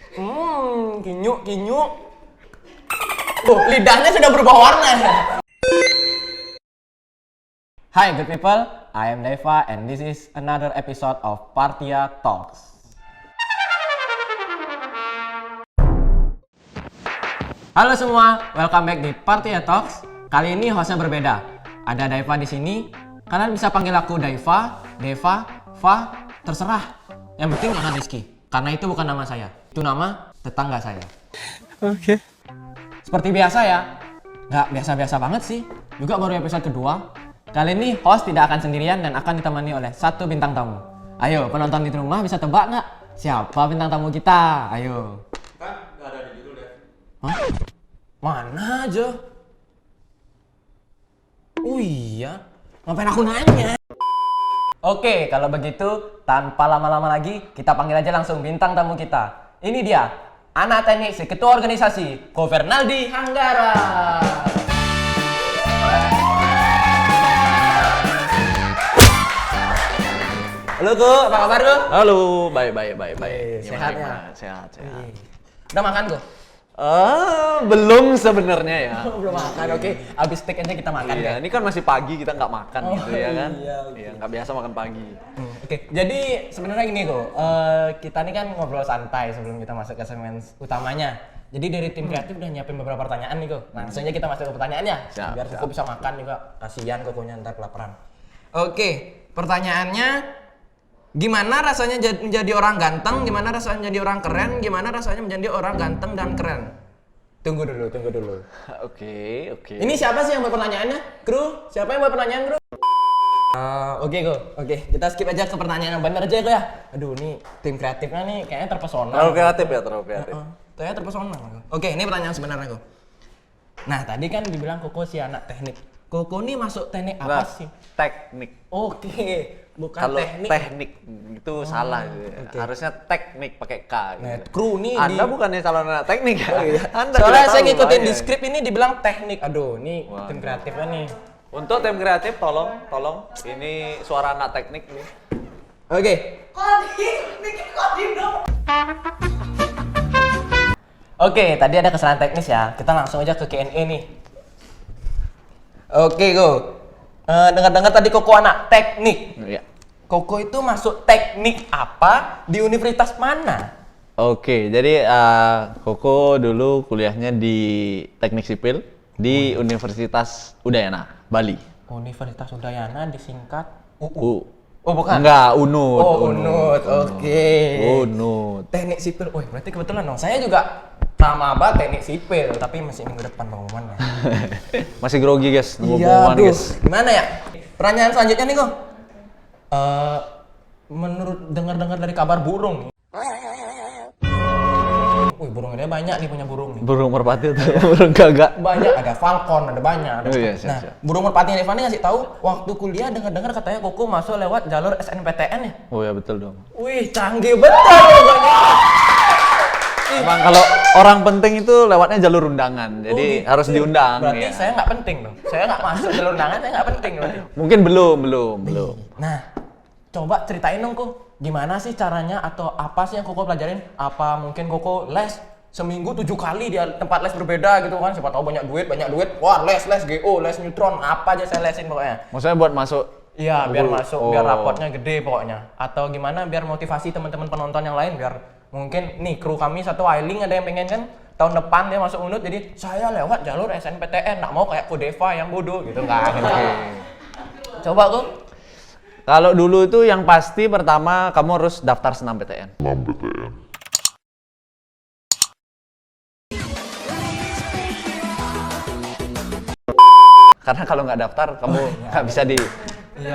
Kinyu. Lidahnya sudah berubah warna. Hi good people, I am Deva and this is another episode of Partia Talks. Halo semua, welcome back di Partia Talks. Kali ini hostnya berbeda. Ada Deva di sini. Kalian bisa panggil aku Deva, Va, terserah. Yang penting jangan Rizky, karena itu bukan nama saya. Itu nama tetangga saya. Oke. Seperti biasa ya, nggak biasa-biasa banget sih. Juga baru episode kedua. Kali ini host tidak akan sendirian dan akan ditemani oleh satu bintang tamu. Ayo, penonton di rumah bisa tebak nggak? Siapa bintang tamu kita? Ayo. Kan nggak ada di judul deh. Hah? Mana aja? Oh iya, ngapain aku nanya? Oke, kalau begitu tanpa lama-lama lagi, kita panggil aja langsung bintang tamu kita. Ini dia, anak teknik si ketua organisasi, Ko Fernaldi Hanggara. Halo Ko, apa kabar Ko? Halo, baik. Sehat ya? Sehat. Udah makan Ko? Belum sebenarnya ya. Belum makan, oke. Abis take aja kita makan Iya, kan? ini kan masih pagi, kita nggak makan gitu ya kan? Iya, okay. Iya, nggak biasa makan pagi. Oke, jadi sebenarnya gini Ko, kita ini kan ngobrol santai sebelum kita masuk ke segmen utamanya. Jadi dari tim kreatif udah nyiapin beberapa pertanyaan nih Ko. Langsung aja kita masuk ke pertanyaannya. Siap, Biar siap. Koko bisa makan juga. Kasihan Kokonya ntar kelaparan. Oke, pertanyaannya gimana rasanya menjadi orang ganteng, gimana rasanya menjadi orang keren, gimana rasanya menjadi orang ganteng dan keren? Tunggu dulu. Oke. Ini siapa sih yang buat pertanyaannya? Kru? Siapa yang buat pertanyaan kru? Oke Ko, kita skip aja ke pertanyaan yang bener aja Ko ya. Aduh, nih tim kreatifnya nih kayaknya terpesona. Terlalu kreatif. Kayaknya terpesona. Oke, ini pertanyaan sebenarnya Ko. Nah, tadi kan dibilang Koko si anak teknik. Koko nih masuk teknik apa sih? Teknik. Oke, bukan Kalau teknik. teknik itu salah gitu. oke. Harusnya teknik pakai K gitu. Nah, kru nih Anda bukannya calon anak teknik ya? Oh, iya. Anda Soalnya tidak saya tahu, ngikutin di bahaya. skrip ini dibilang teknik. Aduh, nih Wah, tim kreatifnya nih. Untuk tim kreatif tolong ini suara anak teknik nih. Oke. Kodim dong. Oke, tadi ada kesalahan teknis ya. Kita langsung aja ke Q&A nih. Oke, Go. Dengar-dengar tadi Koko anak teknik. Iya. Koko itu masuk teknik apa di universitas mana? Oke, jadi Koko dulu kuliahnya di Teknik Sipil di Universitas Udayana, Bali. Universitas Udayana disingkat U. Oh, bukan. Enggak, UNUD. Oh, UNUD. Oke. UNUD. Teknik sipil. Wih, berarti kebetulan dong. Saya juga maba teknik sipil, tapi masih minggu depan pengumuman ya. Masih grogi, guys. Nunggu Iya, pengumuman, aduh. guys. Gimana ya? Pertanyaan selanjutnya nih, Ko. Menurut dengar-dengar dari kabar burung nih. Wih, burungnya banyak nih punya burung nih. Burung merpati atau burung gagak? Banyak, ada falcon, ada banyak. Ada Oh iya, siap. burung merpati Deva nih ngasih tahu waktu kuliah dengar-dengar katanya Koko masuk lewat jalur SNPTN ya. Oh ya, betul dong. Wih, canggih betul jawabannya. Emang kalau orang penting itu lewatnya jalur undangan, jadi harus diundang. Berarti ya. saya nggak penting dong. Saya nggak masuk jalur undangan, saya nggak penting berarti. Mungkin belum. Nah, coba ceritain dong Ko, gimana sih caranya atau apa sih yang Koko pelajarin? Apa mungkin Koko les seminggu 7 kali di tempat les berbeda gitu kan? Siapa tahu banyak duit. Wah, les GO, les neutron, apa aja saya lesin pokoknya. Maksudnya buat masuk. Iya, biar masuk, biar Oh. rapotnya gede pokoknya. Atau gimana biar motivasi teman-teman penonton yang lain biar mungkin nih kru kami satu Ailing ada yang pengen kan tahun depan dia masuk UNUD jadi saya lewat jalur SNPTN, nggak mau kayak Kodeva yang bodoh gitu kan. Coba Ko. Kalau dulu itu yang pasti pertama kamu harus daftar senam PTN. Karena kalau nggak daftar kamu nggak bisa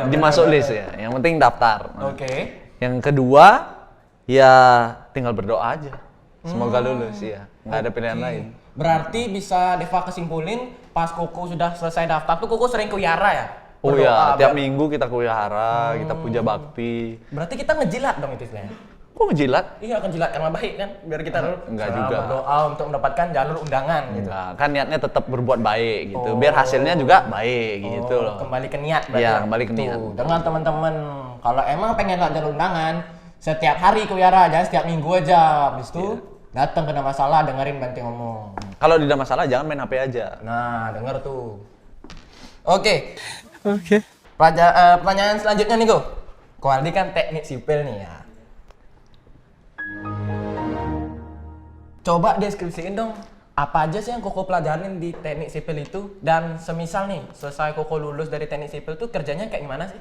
dimasuk list ya. Yang penting daftar. Oke. Yang kedua ya tinggal berdoa aja. Semoga lulus ya. Nggak ada pilihan lain. Berarti bisa Deva kesimpulin pas Koko sudah selesai daftar tuh Koko sering ke Yara ya? Oh Berdoa, ya, tiap biar- minggu kita ke wihara, kita puja bakti. Berarti kita ngejilat dong itu istilahnya. Kok ngejilat? Iya, akan jilat karena baik kan biar kita Enggak juga. berdoa untuk mendapatkan jalur undangan gitu. Enggak, kan niatnya tetap berbuat baik gitu. Biar hasilnya juga baik gitu loh. Kembali ke niat berarti. Iya, ya? kembali ke Tuh, niat. dengan teman-teman kalau emang pengen lihat jalur undangan setiap hari ke Yara, jangan setiap minggu aja. Habis itu Datang kena masalah, dengerin Banting ngomong. Kalau tidak masalah jangan main HP aja. Nah, denger tuh. Oke. Oke. Pertanyaan selanjutnya nih, Go. Ko Aldi kan teknik sipil nih ya. Coba deskripsiin dong, apa aja sih yang Koko pelajarin di teknik sipil itu? Dan semisal nih, selesai Koko lulus dari teknik sipil tuh kerjanya kayak gimana sih?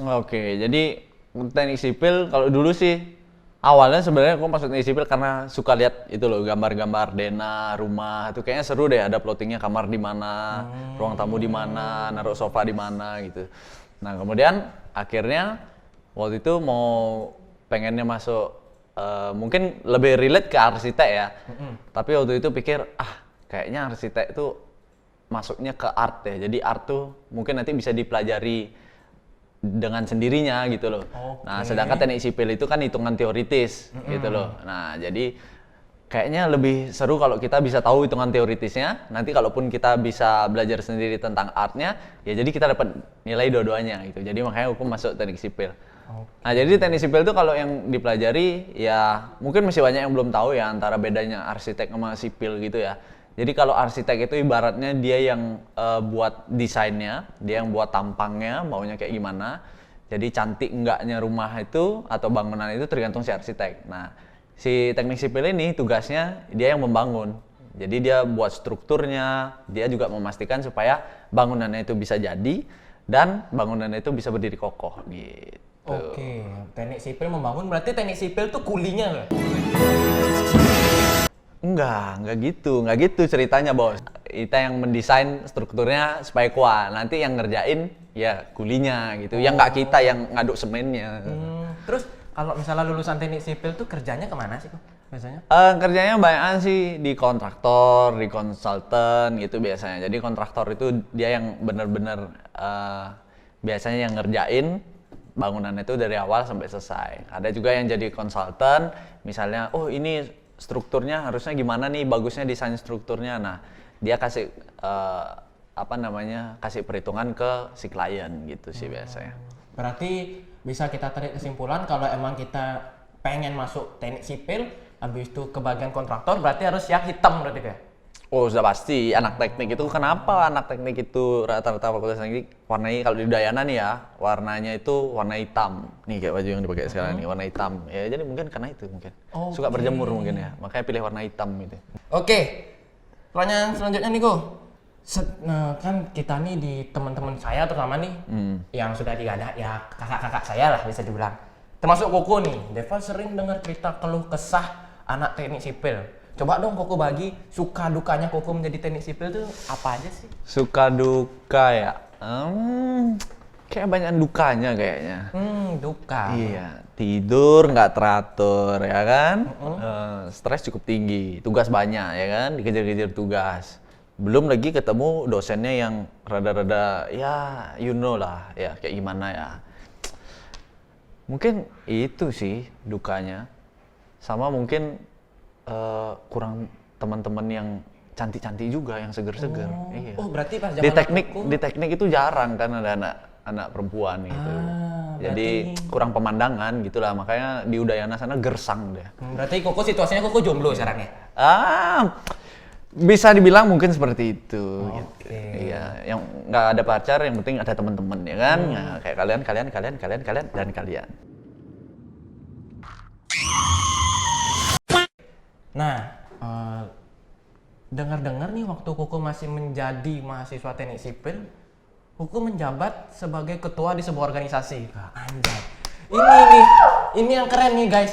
Oke, jadi teknik sipil kalau dulu sih awalnya sebenarnya aku masuk teknik sipil karena suka lihat itu loh gambar-gambar denah rumah itu kayaknya seru deh, ada plottingnya kamar di mana, ruang tamu di mana, naruh sofa di mana gitu. Nah kemudian akhirnya waktu itu pengennya masuk mungkin lebih relate ke arsitek ya, tapi waktu itu pikir kayaknya arsitek itu masuknya ke art ya, jadi art tuh mungkin nanti bisa dipelajari dengan sendirinya gitu loh. Nah, sedangkan teknik sipil itu kan hitungan teoritis gitu loh. Nah, jadi kayaknya lebih seru kalau kita bisa tahu hitungan teoritisnya. Nanti kalaupun kita bisa belajar sendiri tentang artnya, ya jadi kita dapat nilai dua-duanya gitu. Jadi makanya aku masuk teknik sipil. Nah, jadi teknik sipil itu kalau yang dipelajari ya mungkin masih banyak yang belum tahu ya antara bedanya arsitek sama sipil gitu ya. Jadi kalau arsitek itu ibaratnya dia yang buat desainnya, dia yang buat tampangnya, maunya kayak gimana. Jadi cantik enggaknya rumah itu atau bangunan itu tergantung si arsitek. Nah, si teknik sipil ini tugasnya dia yang membangun. Jadi dia buat strukturnya, dia juga memastikan supaya bangunannya itu bisa jadi dan bangunannya itu bisa berdiri kokoh gitu. Oke, teknik sipil membangun berarti teknik sipil tuh kulinya nggak? Enggak gitu ceritanya bos. Kita yang mendesain strukturnya supaya kuat, nanti yang ngerjain ya kulinya gitu. Yang nggak kita yang ngaduk semennya. Terus kalau misalnya lulusan teknik sipil tuh kerjanya kemana sih kok biasanya? Kerjanya banyak sih di kontraktor, di konsultan gitu biasanya. Jadi kontraktor itu dia yang benar-benar biasanya yang ngerjain bangunan itu dari awal sampai selesai. Ada juga yang jadi konsultan, misalnya ini strukturnya harusnya gimana nih, bagusnya desain strukturnya. Nah, dia kasih kasih perhitungan ke si klien gitu sih biasanya. Berarti bisa kita tarik kesimpulan kalau emang kita pengen masuk teknik sipil, habis itu ke bagian kontraktor berarti harus siap hitam berarti kayak. Oh, sudah pasti anak teknik itu kenapa anak teknik itu rata-rata fakultas teknik warnanya kalau di Udayana nih ya, warnanya itu warna hitam. Nih kayak baju yang dipakai sekarang nih warna hitam. Ya jadi mungkin karena itu mungkin. Suka berjemur mungkin ya. Makanya pilih warna hitam gitu. Oke. Pertanyaan selanjutnya nih, Go. Nah, kan kita nih di teman-teman saya terutama nih yang sudah digadah ya kakak-kakak saya lah bisa dibilang. Termasuk Koko nih. Deva sering dengar cerita keluh kesah anak teknik sipil. Coba dong Koko bagi suka dukanya Koko menjadi teknik sipil tuh apa aja sih? Suka duka ya? Kayak banyak dukanya kayaknya. Duka. Iya, tidur nggak teratur ya kan? Stres cukup tinggi, tugas banyak ya kan? Dikejar-kejar tugas. Belum lagi ketemu dosennya yang rada-rada ya you know lah ya kayak gimana ya. Mungkin itu sih dukanya. Sama mungkin kurang teman-teman yang cantik-cantik juga, yang seger-seger. Iya. Oh, berarti pas zaman Di teknik itu jarang kan ada anak perempuan gitu. Jadi kurang pemandangan gitulah, makanya di Udayana sana gersang deh. Berarti Koko situasinya Koko jomblo sekarang ya? Bisa dibilang mungkin seperti itu. Gitu. Oke. Iya, yang nggak ada pacar, yang penting ada teman-teman ya kan. Nah, kayak kalian dan kalian. Nah, dengar-dengar nih waktu Koko masih menjadi mahasiswa teknik sipil, Koko menjabat sebagai ketua di sebuah organisasi. Nah, anjay. Ini yang keren nih guys.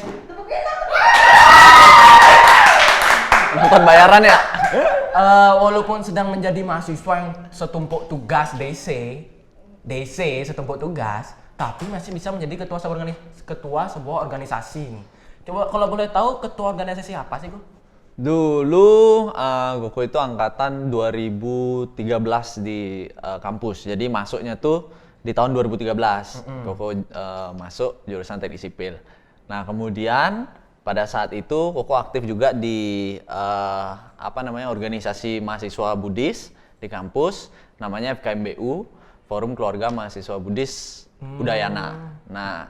Bukan bayaran ya? Walaupun sedang menjadi mahasiswa yang setumpuk tugas DC setumpuk tugas, tapi masih bisa menjadi ketua sebuah organisasi nih. Coba kalau boleh tahu ketua organisasi apa sih, Go? Dulu Koko itu angkatan 2013 di kampus. Jadi masuknya tuh di tahun 2013. Koko masuk jurusan teknik sipil. Nah, kemudian pada saat itu Koko aktif juga di organisasi mahasiswa Buddhis di kampus, namanya FKMBU, Forum Keluarga Mahasiswa Buddhis Udayana. Nah,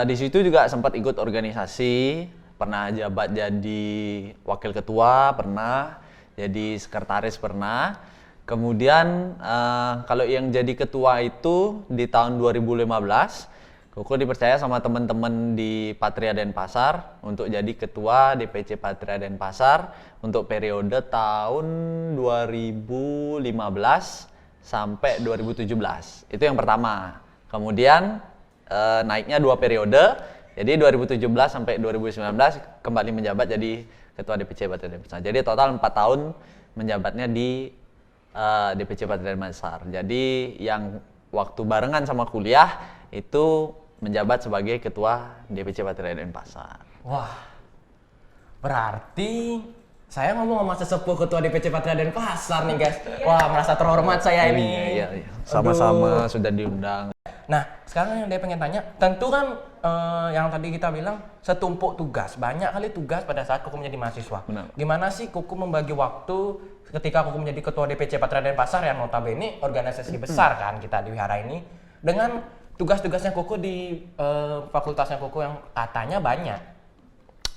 di situ juga sempat ikut organisasi pernah jabat jadi wakil ketua, pernah jadi sekretaris, pernah. Kemudian kalau yang jadi ketua itu di tahun 2015, Koko dipercaya sama teman-teman di Patria Denpasar untuk jadi ketua DPC Patria Denpasar untuk periode tahun 2015 sampai 2017. Itu yang pertama. Kemudian naiknya 2 periode, jadi 2017 sampai 2019 kembali menjabat jadi ketua DPC Patria Denpasar. Jadi total 4 tahun menjabatnya di DPC Patria Denpasar. Jadi yang waktu barengan sama kuliah itu menjabat sebagai ketua DPC Patria Denpasar. Wah, berarti saya ngomong sama sesepuh ketua DPC Patria Denpasar nih guys. Wah, merasa terhormat saya ini. Iya. Sama-sama sudah diundang. Nah, sekarang yang dia pengen tanya, tentu kan yang tadi kita bilang setumpuk tugas, banyak kali tugas pada saat Kuku menjadi mahasiswa. Benar. Gimana sih Kuku membagi waktu ketika Kuku menjadi ketua DPC Patria Denpasar yang notabene organisasi besar kan kita di wihara ini, dengan tugas-tugasnya Kuku di fakultasnya Kuku yang katanya banyak.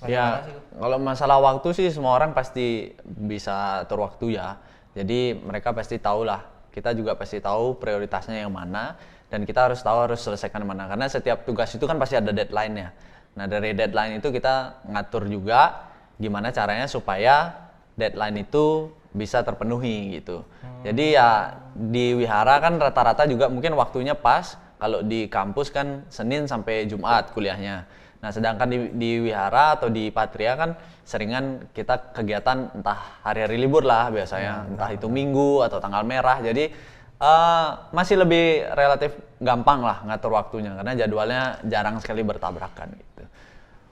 Ya, kalau masalah waktu sih semua orang pasti bisa atur waktu ya. Jadi mereka pasti tahu lah. Kita juga pasti tahu prioritasnya yang mana dan kita harus tahu harus selesaikan mana. Karena setiap tugas itu kan pasti ada deadline-nya. Nah dari deadline itu kita ngatur juga gimana caranya supaya deadline itu bisa terpenuhi gitu. Jadi ya di wihara kan rata-rata juga mungkin waktunya pas. Kalau di kampus kan Senin sampai Jumat kuliahnya. Nah, sedangkan di wihara atau di Patria kan seringan kita kegiatan entah hari-hari libur lah biasanya, entah itu Minggu atau tanggal merah. Jadi masih lebih relatif gampang lah ngatur waktunya karena jadwalnya jarang sekali bertabrakan gitu.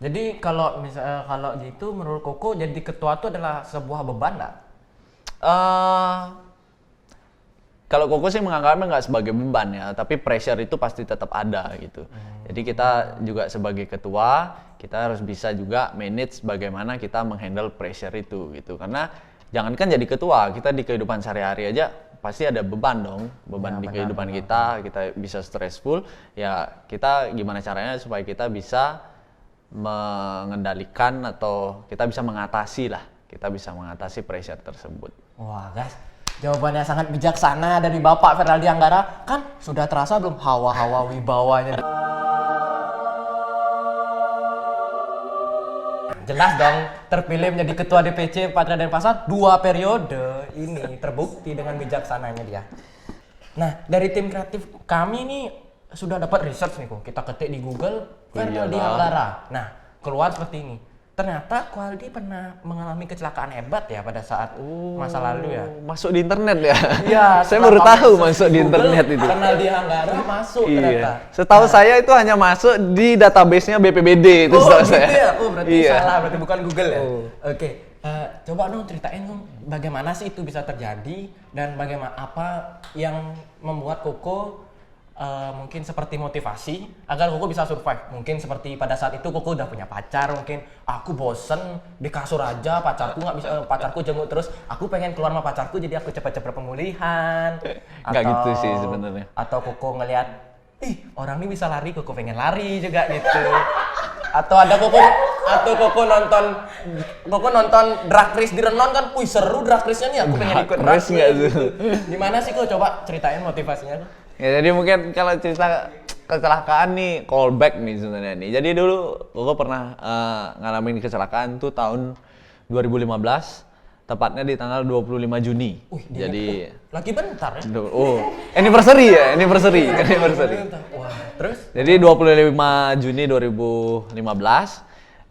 Jadi kalau misalnya kalau gitu menurut Koko jadi ketua itu adalah sebuah beban nggak? Kalau Koko sih menganggapnya nggak sebagai beban ya, tapi pressure itu pasti tetap ada gitu. Jadi kita juga sebagai ketua, kita harus bisa juga manage bagaimana kita menghandle pressure itu gitu. Karena jangankan jadi ketua, kita di kehidupan sehari-hari aja pasti ada beban dong, beban di kehidupan kita bisa stressful. Ya kita gimana caranya supaya kita bisa mengendalikan atau kita bisa mengatasi pressure tersebut. Wah guys, jawabannya sangat bijaksana dari Bapak Fernaldi Anggara. Kan sudah terasa belum hawa-hawa wibawanya? Jelas dong, terpilih menjadi ketua DPC Patria Denpasar 2 periode. Ini terbukti dengan bijaksananya dia. Nah, dari tim kreatif kami nih sudah dapat research nih kok. Kita ketik di Google Fernaldi Anggara. Nah, keluar seperti ini. Ternyata Kualdi pernah mengalami kecelakaan hebat ya pada saat masa lalu ya. Masuk di internet ya? Iya, saya baru tahu masuk di internet itu. Fernaldi Anggara masuk ternyata. Setahu saya itu hanya masuk di database-nya BPBD itu setahu gitu saya. Ya? Oh berarti salah, berarti bukan Google ya? Oke, coba dong ceritain dong bagaimana sih itu bisa terjadi dan bagaimana apa yang membuat Koko mungkin seperti motivasi agar Koko bisa survive. Mungkin seperti pada saat itu Koko udah punya pacar, mungkin aku bosen di kasur aja, pacarku nggak bisa, pacarku jenguk terus, aku pengen keluar sama pacarku jadi aku cepat-cepat pemulihan. Nggak gitu sih sebenarnya. Atau Koko ngelihat, ih orang ini bisa lari, Koko pengen lari juga gitu. Atau Koko nonton drag race di Renon kan, wih seru drag race-nya nih, aku pengen ikut drag race gitu. Gimana sih Koko, coba ceritain motivasinya tuh? Ya jadi mungkin kalau cerita kecelakaan nih callback nih sebenarnya nih. Jadi dulu Koko pernah ngalamin kecelakaan tuh tahun 2015, tepatnya di tanggal 25 Juni. Jadi lagi bentar ya. Anniversary ya, anniversary. Wah, terus? Jadi 25 Juni 2015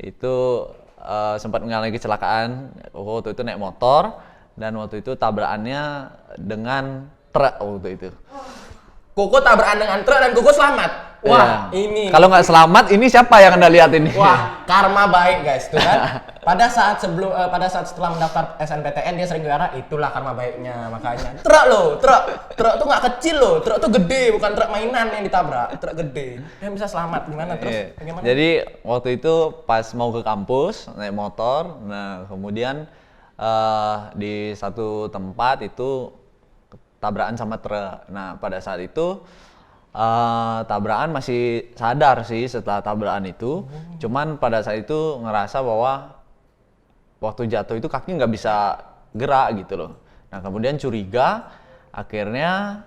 itu sempat mengalami kecelakaan. Koko waktu itu naik motor dan waktu itu tabrakannya dengan truk waktu itu. Koko tabrakan dengan truk dan Koko selamat. Wah, ini. Kalau nggak selamat, ini siapa yang Anda lihat ini? Wah, karma baik guys, tuh kan. Pada saat setelah mendaftar SNPTN dia sering bicara, itulah karma baiknya. Makanya truk tuh nggak kecil loh, truk tuh gede, bukan truk mainan yang ditabrak, truk gede. Dia bisa selamat gimana terus? Bagaimana? Jadi waktu itu pas mau ke kampus naik motor, nah kemudian di satu tempat itu tabrakan sama truk. Nah pada saat itu Tabrakan masih sadar sih setelah tabrakan itu. Cuman pada saat itu ngerasa bahwa waktu jatuh itu kaki nggak bisa gerak gitu loh. Nah kemudian curiga, akhirnya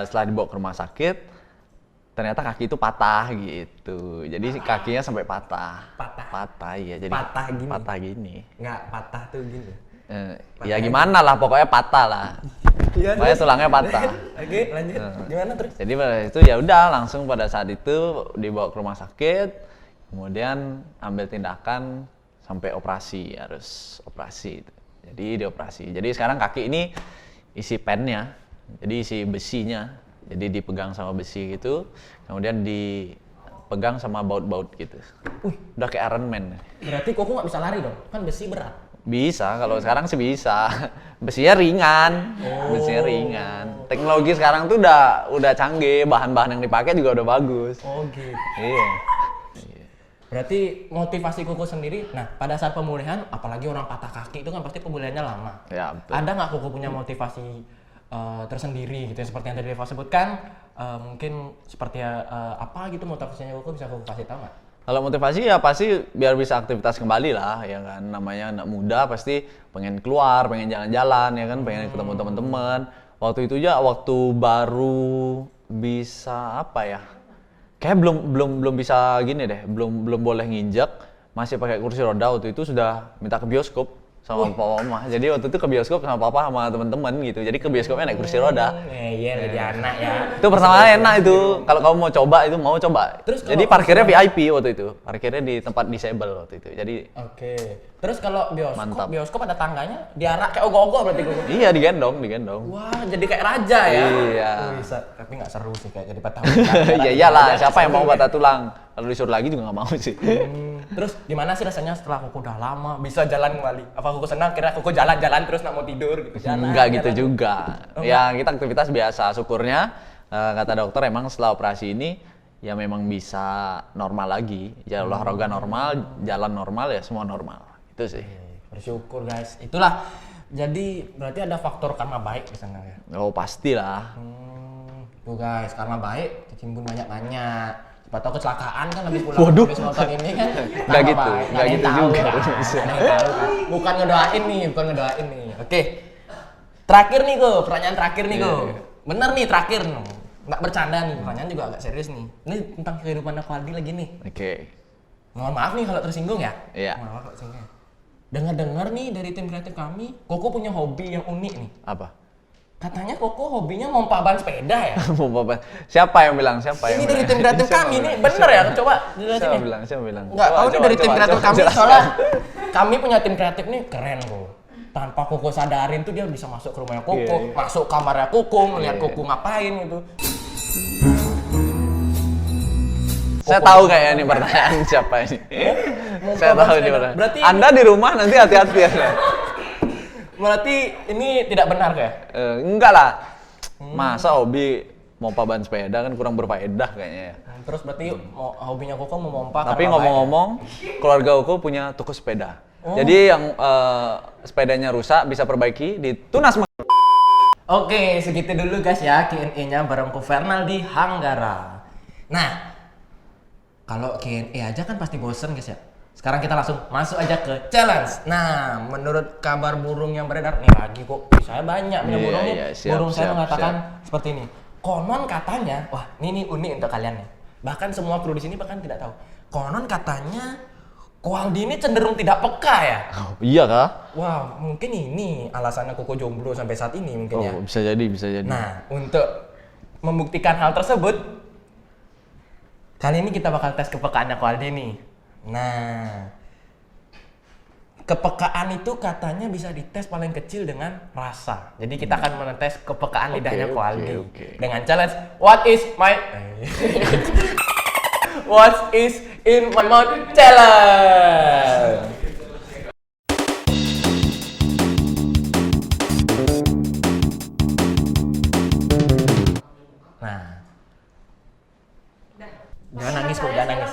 setelah dibawa ke rumah sakit, ternyata kaki itu patah gitu. Jadi kakinya sampai patah. Patah iya. Jadi Patah gini? gini. Nggak patah tuh gini. Ya gimana lah, pokoknya patah lah. Pokoknya tulangnya patah. Oke, lanjut. Gimana terus? Jadi pada itu ya udah langsung pada saat itu dibawa ke rumah sakit, kemudian ambil tindakan sampai operasi, harus operasi. Jadi dioperasi. Jadi sekarang kaki ini isi pennya, jadi isi besinya, jadi dipegang sama besi gitu, kemudian dipegang sama baut-baut gitu. Udah kayak Iron Man. Berarti Koko nggak bisa lari dong? Kan besi berat. Bisa, kalau sekarang sih bisa. Besinya ringan. Besinya ringan. Teknologi sekarang tuh udah canggih, bahan-bahan yang dipakai juga udah bagus. Oh gitu. Iya. Berarti motivasi Koko sendiri, nah pada saat pemulihan, apalagi orang patah kaki itu kan pasti pemulihannya lama. Ya, betul. Ada nggak Koko punya motivasi tersendiri gitu, seperti yang tadi Deva sebutkan, mungkin seperti apa gitu motivasinya Koko, bisa Koko kasih tahu nggak? Kalau motivasi ya pasti biar bisa aktivitas kembali lah, ya kan, namanya anak muda pasti pengen keluar, pengen jalan-jalan, ya kan, pengen ketemu teman-teman. Waktu itu aja, waktu baru bisa apa ya, kayak belum bisa gini deh, belum boleh nginjek, masih pakai kursi roda. Waktu itu sudah minta ke bioskop sama papa mama. Jadi waktu itu ke bioskop sama papa sama teman-teman gitu. Jadi ke bioskopnya naik kursi roda. Iya, jadi anak ya. Itu pertama enak itu. Kalau kamu mau coba itu mau coba. Terus jadi parkirnya VIP waktu itu. Parkirnya di tempat disable waktu itu. Jadi Oke. Terus kalau Mantap. bioskop ada tangganya, diarak kayak ogoh-ogoh berarti Koko. iya digendong. Wah, jadi kayak raja ya. Iya. Tapi nggak seru sih kayak jadi patah. Ya iyalah, siapa yang mau patah tulang? Kalau disuruh lagi juga nggak mau sih. Terus gimana sih rasanya setelah Koko udah lama bisa jalan kembali? Apa Koko senang kira Koko jalan-jalan terus nggak mau tidur gitu? Enggak gitu juga. Ya kita aktivitas biasa. Syukurnya kata dokter emang setelah operasi ini ya memang bisa normal lagi. Ya olahraga normal, jalan normal, ya semua normal. Itu sih. Bersyukur guys. Itulah. Jadi berarti ada faktor karma baik di sana ya. Oh pastilah. Tuh guys, karma baik kecimbun banyak-banyak. Siapa tahu kecelakaan kan lebih pulang Waduh. habis nonton ini kan. Nggak Karma gitu, baik. nggak ada yang gitu tahu juga. kan. Ada yang tahu kan. Bukan ngedoain nih. Oke. Terakhir nih Ko, pertanyaan terakhir nih Ko. Bener nih terakhir. Nggak bercanda nih, pertanyaan juga agak serius nih. Ini tentang kehidupan Aqualdi lagi nih. Oke. Mohon maaf nih kalau tersinggung ya. Iya. Mohon maaf kalau tersinggung. Dengar-dengar nih dari tim kreatif kami, Koko punya hobi yang unik nih. Apa? Katanya Koko hobinya mompa ban sepeda ya? Mau apa? Siapa yang bilang? Ini dari tim kreatif kami nih, bener ya? Coba jelasin nih. Siapa bilang? Nggak tahu nih dari tim kreatif kami, soalnya kami punya tim kreatif nih keren Kok. Tanpa Koko sadarin tuh dia bisa masuk ke rumahnya Koko, Iya. masuk kamarnya Koko, ngeliat Iya. Koko ngapain gitu. Saya tahu kayaknya nih pertanyaan siapa ini. Saya ban tahu ini sepeda. pertanyaan. Berarti- Anda di rumah nanti hati-hati ya. Berarti ini tidak benar kayak? Enggak lah. Masa hobi mompa ban sepeda kan kurang berfaedah kayaknya ya. Terus berarti hobinya Koko memompa Tapi karena ngomong-ngomong, keluarga aku punya toko sepeda. Jadi yang sepedanya rusak bisa perbaiki di Tunas. Oke, segitu dulu guys ya Q&A-nya bareng Ko Fernal di Hanggara. Nah, kalau Q&A aja kan pasti bosen guys ya. Sekarang kita langsung masuk aja ke challenge. Nah, menurut kabar burung yang beredar nih lagi kok, saya banyak punya Iya, burung nih. iya, siap, Burung saya siap, mengatakan seperti ini. Konon katanya, wah ini unik untuk kalian nih. Bahkan semua kru di sini bahkan tidak tahu. Konon katanya Koaldi ini cenderung tidak peka ya. Iya kah? Wah, mungkin ini alasannya Koko jomblo sampai saat ini mungkin ya. Oh, bisa jadi, bisa jadi. Nah, untuk membuktikan hal tersebut, kali ini kita bakal tes kepekaannya Koaldi nih. Nah, kepekaan itu katanya bisa dites paling kecil dengan rasa. Jadi kita akan menetes kepekaan lidahnya Koaldi oke. dengan challenge What is my What is in my mouth challenge. Nah, jangan nangis kok, jangan nangis.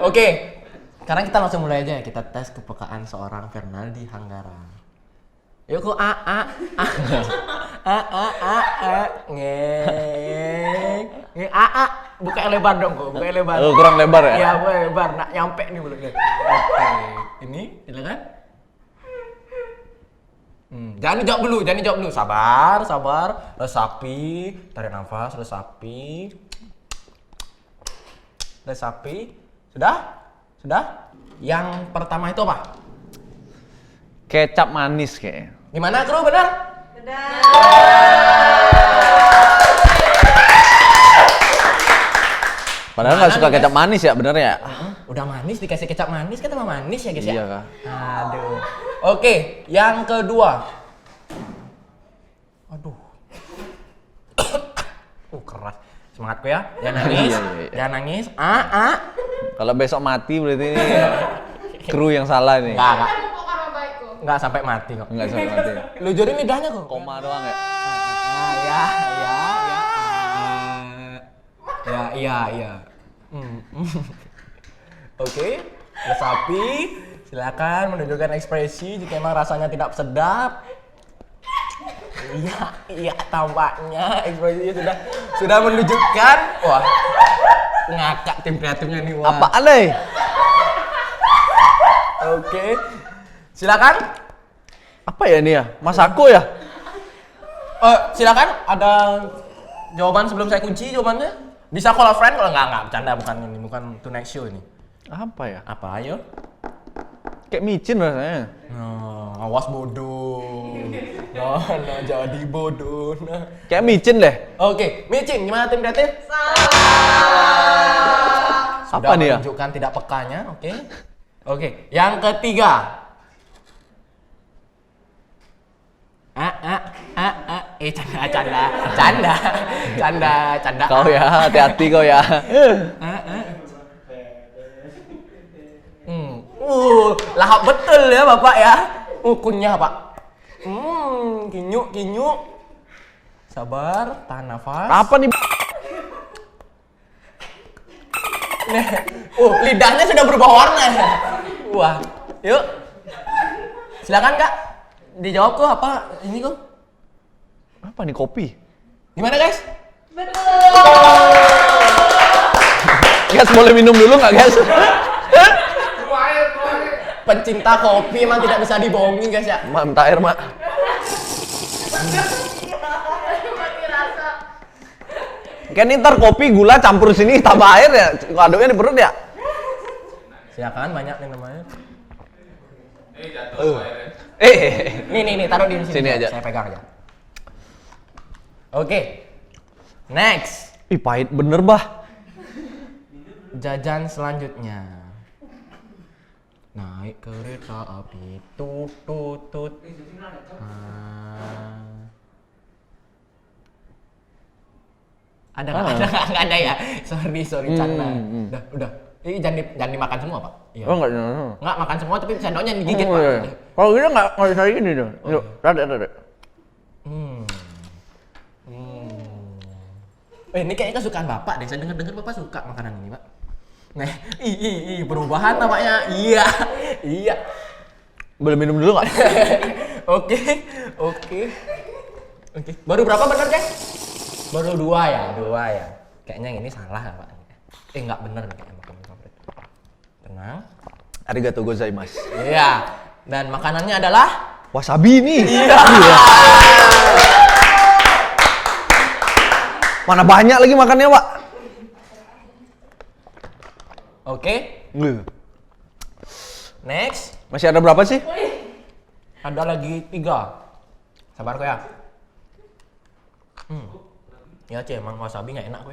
Oke, sekarang kita langsung mulai aja ya. Kita tes kepekaan seorang Fernaldi Hanggara. Yuk ku a a a ngeng ngeng a buka yang lebar dong kok, buka yang lebar. Oh, kurang lebar ya? Iya, buka yang lebar, nak nyampe nih mulutnya. Oke, ini silakan. Jangan dijawab dulu. Sabar. Resapi, tarik nafas, resapi. Sudah? Yang pertama itu apa? Kecap manis kayaknya. Gimana, Kru? Benar? Padahal nggak suka kecap manis ya, bener ya? Udah manis dikasih kecap manis kan tambah manis ya, guys ya? Iya, Kak. Aduh. Oke, yang kedua. Aduh. Keras. Semangatku ya. Jangan nangis. Iya. Jangan nangis. Kalau besok mati berarti ini kru yang salah nih. Enggak. Kok karma baikku? Enggak sampai mati kok. Enggak sampai mati. Lu jodohin lidahnya kok. Koma doang ya? Iya. Oke, resapi. Silakan menunjukkan ekspresi jika memang rasanya tidak sedap. Iya, tampaknya ekspresinya sudah menunjukkan. Wah, ngakak tim kreatifnya nih. Wah. Apaan nih? Oke, silakan. Apa ya ini ya? Masako ya? Silakan. Ada jawaban sebelum saya kunci jawabannya? Bisa call a friend kalau enggak bercanda, bukan tonight show ini. Apa ya? Apa ayo? Kayak micin rasanya. Nah, awas bodoh. Nah, jadi bodoh. Nah. Kayak micin deh. Oke, Micin, gimana tim kreatif? Sudah Apa nih ya? menunjukkan tidak pekanya, oke. Oke, yang ketiga. Canda. Kau ya, hati-hati kau ya. Lahap betul ya Bapak ya. Kunyah Pak. Kinyu. Sabar, tahan nafas. Apa nih? Nih, lidahnya sudah berubah warna. Wah, yuk. Silakan Kak. Dijawab kok apa ini kok? Apa nih, kopi? Gimana guys? Guys, boleh minum dulu nggak guys? Pencinta kopi emang tidak bisa dibohongi guys ya. Mak, minta air mak. Mati rasa. Kan ini ntar kopi, gula campur sini tambah air ya, aduknya di perut ya. Silakan, banyak nih namanya. Nih, taruh di sini. Sini aja. Saya pegang aja. Oke. Next. Ih, pahit bener bah. Jajan selanjutnya. Naik kereta api, tut. Ada nggak ada ya? Sorry canda. Udah. Ini jangan dimakan semua Pak. Iya. Oh enggak. Nggak makan semua tapi sendoknya digigit Oh, Pak. iya. Kalau gitu nggak bisa gini dong. Yuk, rada. Ini kayaknya kesukaan Bapak deh. Saya dengar Bapak suka makanan ini, Pak. Nah, perubahan namanya. Iya. Boleh minum dulu nggak? Oke. Baru berapa benar, guys? Baru dua ya. Kayaknya yang ini salah, Pak. Nggak benar nih kayaknya makanan favorit. Tenang. Arigatou gozaimasu. Iya. Dan makanannya adalah Wasabi nih. Iya. Mana banyak lagi makannya, Pak? Oke. Next. Masih ada berapa sih? Ada lagi 3. Sabar kok ya. Ya emang wasabi nggak enak gue.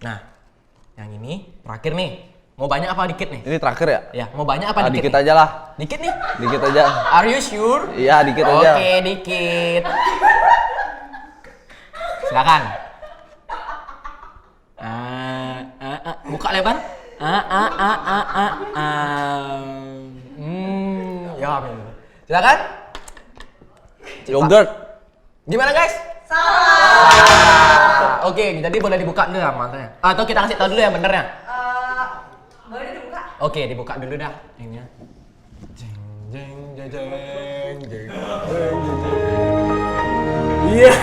Nah, yang ini terakhir nih. Mau banyak apa dikit nih? Ini terakhir ya? Ya, mau banyak apa dikit? Dikit aja lah. Dikit nih? Dikit aja. Are you sure? Iya, dikit aja. Oke, dikit. Silakan. Buka lebar. Ya, silakan. Yogurt. Gimana guys? Salah. Oke, jadi boleh dibuka dulu ya matanya. Atau kita kasih tahu dulu yang benernya. Boleh dibuka? Oke, dibuka dulu dah. Ini ya. Jeng jeng jeng jeng. Iya.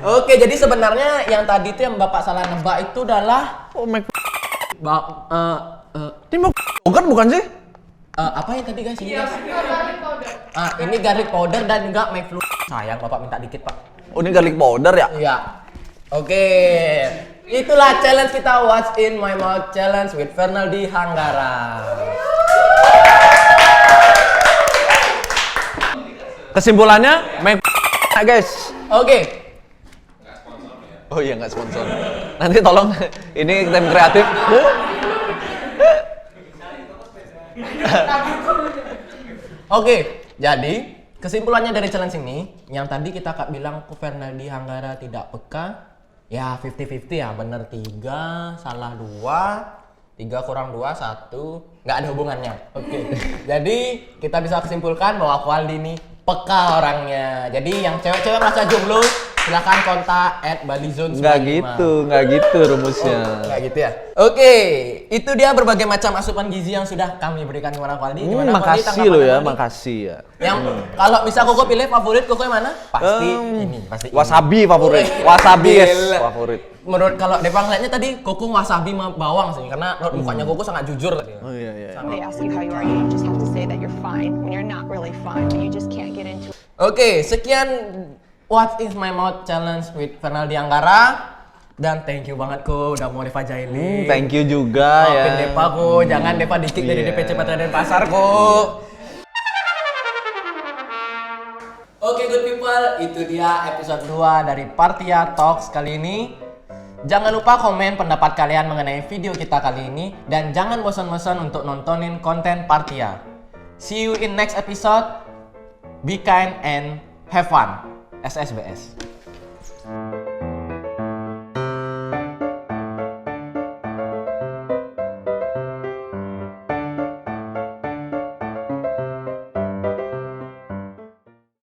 Oke, jadi sebenarnya yang tadi tuh yang Bapak salah nebak itu adalah Oh, Mac. Ba- Ini mau kan bukan sih? apa yang tadi guys? Ini, Iya, guys? garlic powder. Ini garlic powder dan juga McFlurry. Sayang Bapak minta dikit Pak. Oh, ini garlic powder ya? Iya. Oke. Itulah challenge kita, What's in My Mouth Challenge with Fernaldi Hanggara. Kesimpulannya, Mac guys. Oke. Oh iya, nggak sponsor. Nanti tolong, ini tim kreatif. Oke, jadi kesimpulannya dari challenge ini, yang tadi kita bilang ke Fernaldi Hanggara tidak peka, ya 50-50 ya, bener 3, salah 2, 3 kurang 2, 1, nggak ada hubungannya. Oke, jadi kita bisa kesimpulan bahwa Waldi ini peka orangnya. Jadi yang cewek-cewek merasa jomblo, silakan kontak @balizone95. Nggak gitu rumusnya. Nggak gitu ya? Oke, itu dia berbagai macam asupan gizi yang sudah kami berikan kepada Waldi. Gimana, Waldi, Makasih tanggapan lo ya, Waldi? makasih ya. Yang kalau bisa Koko pilih favorit Koko yang mana? Pasti ini, pasti ini. Wasabi favorit. Wasabi guys, Gila. favorit. Menurut kalau Depang lihatnya tadi Koko wasabi sama bawang sih, karena mukanya Koko sangat jujur tadi. Oh iya iya. When they ask you how you are, you just have to say that you're fine when you're not really fine. You just can't get into it. Oke, sekian What is My Mouth Challenge with Fernaldi Hanggara. Dan thank you banget Ko udah mau Deva Jaili. Thank you juga ya. Maafin Deva Ko, jangan Deva di-kick dari Iya. DPC Patra Denpasar Ko. Oke good people, itu dia episode 2 dari Partia Talks kali ini. Jangan lupa komen pendapat kalian mengenai video kita kali ini. Dan jangan bosan-bosan untuk nontonin konten Partia. See you in next episode. Be kind and have fun. SSBS.